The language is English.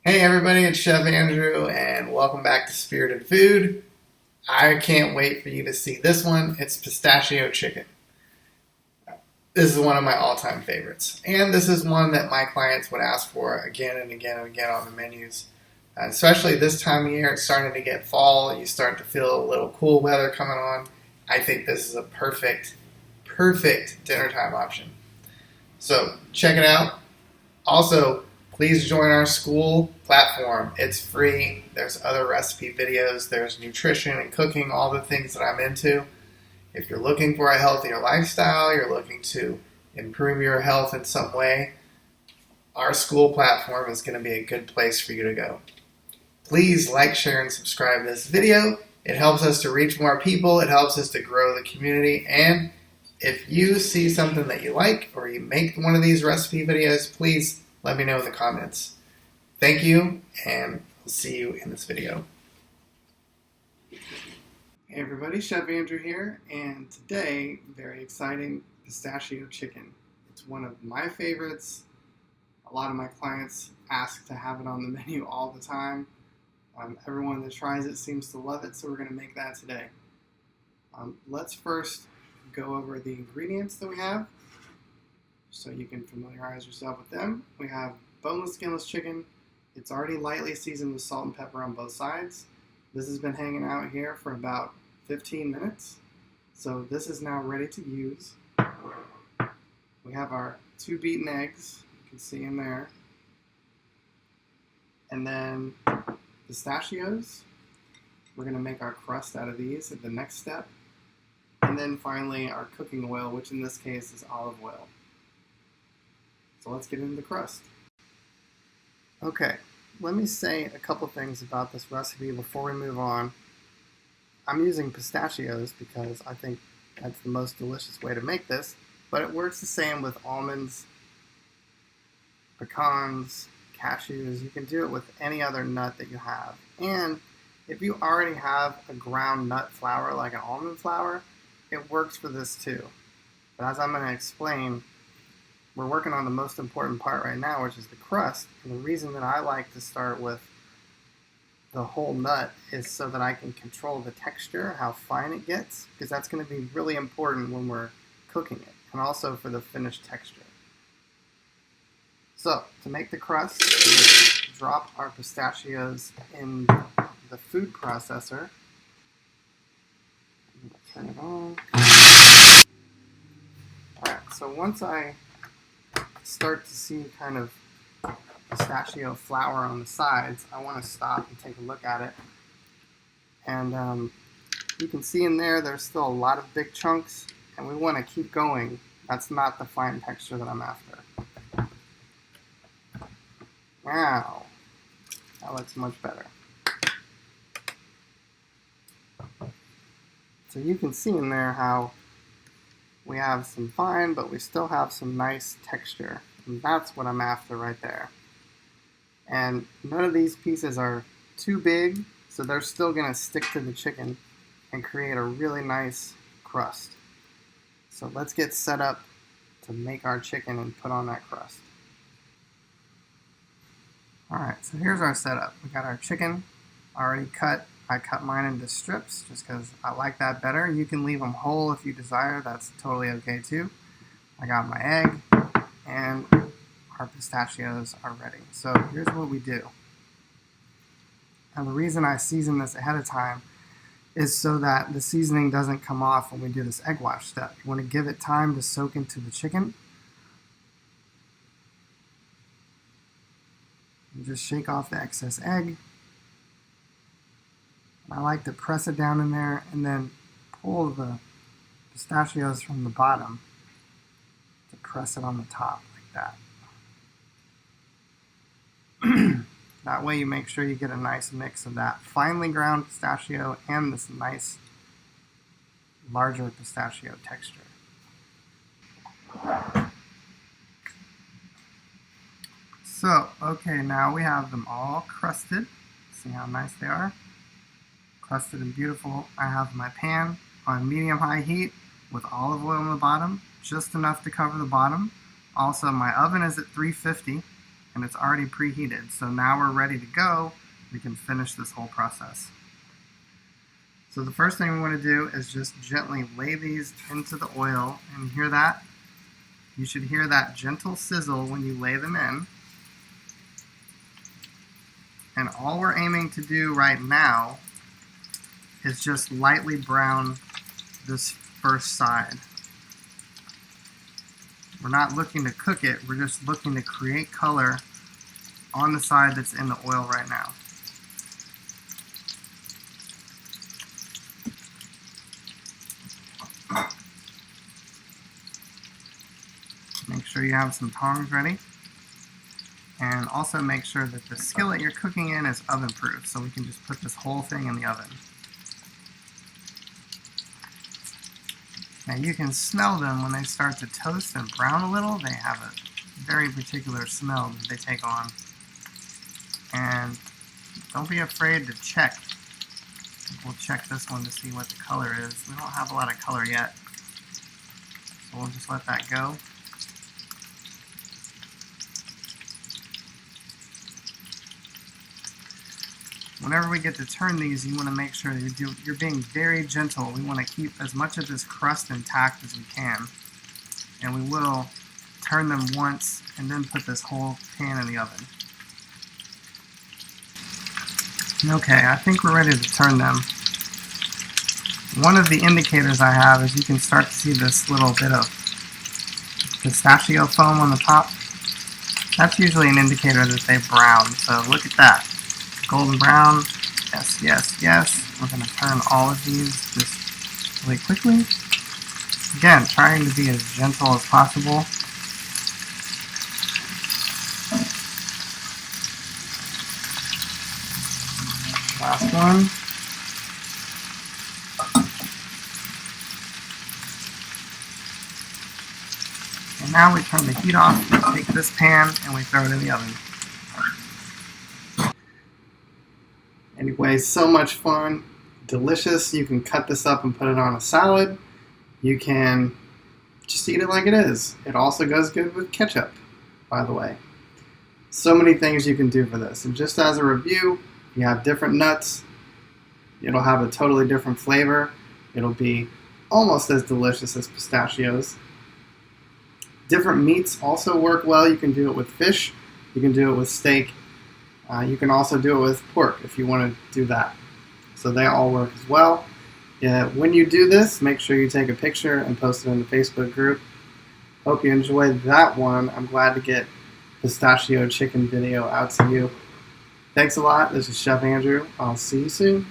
Hey everybody, it's Chef Andrew and welcome back to Spirited Food. I can't wait for you to see this one. It's pistachio chicken. This is one of my all-time favorites. And this is one that my clients would ask for again and again and again on the menus. Especially this time of year, it's starting to get fall. You start to feel a little cool weather coming on. I think this is a perfect dinner time option. So check it out. Also, please join our school platform. It's free. There's other recipe videos. There's nutrition and cooking, all the things that I'm into. If you're looking for a healthier lifestyle, you're looking to improve your health in some way, our school platform is going to be a good place for you to go. Please like, share, and subscribe to this video. It helps us to reach more people. It helps us to grow the community. And if you see something that you like or you make one of these recipe videos, please let me know in the comments. Thank you, and I'll see you in this video. Hey everybody, Chef Andrew here, and today, very exciting, pistachio chicken. It's one of my favorites. A lot of my clients ask to have it on the menu all the time. Everyone that tries it seems to love it, so we're going to make that today. Let's first go over the ingredients that we have, so you can familiarize yourself with them. We have boneless, skinless chicken. It's already lightly seasoned with salt and pepper on both sides. This has been hanging out here for about 15 minutes. So this is now ready to use. We have our 2 beaten eggs, you can see in there. And then pistachios. We're gonna make our crust out of these at the next step. And then finally our cooking oil, which in this case is olive oil. So let's get into the crust. Okay, let me say a couple things about this recipe before we move on. I'm using pistachios because I think that's the most delicious way to make this, but it works the same with almonds, pecans, cashews. You can do it with any other nut that you have. And if you already have a ground nut flour like an almond flour, it works for this too. But as I'm going to explain, we're working on the most important part right now, which is the crust. And the reason that I like to start with the whole nut is so that I can control the texture, how fine it gets, because that's going to be really important when we're cooking it, and also for the finished texture. So, to make the crust, we drop our pistachios in the food processor. Turn it on. Alright, so once I start to see kind of pistachio flour on the sides, I want to stop and take a look at it. And you can see in there, there's still a lot of big chunks, and we want to keep going. That's not the fine texture that I'm after. Now, that looks much better. So you can see in there how we have some fine, but we still have some nice texture. And that's what I'm after right there. And none of these pieces are too big, so they're still going to stick to the chicken and create a really nice crust. So let's get set up to make our chicken and put on that crust. Alright, so here's our setup. We got our chicken already cut. I cut mine into strips just because I like that better. You can leave them whole if you desire. That's totally okay too. I got my egg, and our pistachios are ready. So here's what we do. And the reason I season this ahead of time is so that the seasoning doesn't come off when we do this egg wash step. You want to give it time to soak into the chicken. You just shake off the excess egg. I like to press it down in there and then pull the pistachios from the bottom to press it on the top like that. That way you make sure you get a nice mix of that finely ground pistachio and this nice larger pistachio texture. So, okay, now we have them all crusted. See how nice they are? Crusted and beautiful. I have my pan on medium-high heat with olive oil on the bottom, just enough to cover the bottom. Also, my oven is at 350, and it's already preheated. So now we're ready to go. We can finish this whole process. So the first thing we want to do is just gently lay these into the oil, and you hear that? You should hear that gentle sizzle when you lay them in. And all we're aiming to do right now is just lightly brown this first side. We're not looking to cook it, we're just looking to create color on the side that's in the oil right now. Make sure you have some tongs ready. And also make sure that the skillet you're cooking in is oven proof, so we can just put this whole thing in the oven. Now you can smell them when they start to toast and brown a little. They have a very particular smell that they take on. And don't be afraid to check. We'll check this one to see what the color is. We don't have a lot of color yet, so we'll just let that go. Whenever we get to turn these, you want to make sure that you're being very gentle. We want to keep as much of this crust intact as we can. And we will turn them once and then put this whole pan in the oven. Okay, I think we're ready to turn them. One of the indicators I have is you can start to see this little bit of pistachio foam on the top. That's usually an indicator that they've browned, so look at that. Golden brown, yes, yes, yes. We're going to turn all of these just really quickly. Again, trying to be as gentle as possible. Last one. And now we turn the heat off, we take this pan and we throw it in the oven. Anyway, so much fun, delicious. You can cut this up and put it on a salad. You can just eat it like it is. It also goes good with ketchup, by the way. So many things you can do for this. And just as a review, you have different nuts. It'll have a totally different flavor. It'll be almost as delicious as pistachios. Different meats also work well. You can do it with fish. You can do it with steak. You can also do it with pork if you want to do that. So they all work as well. When you do this, make sure you take a picture and post it in the Facebook group. Hope you enjoyed that one. I'm glad to get pistachio chicken video out to you. Thanks a lot. This is Chef Andrew. I'll see you soon.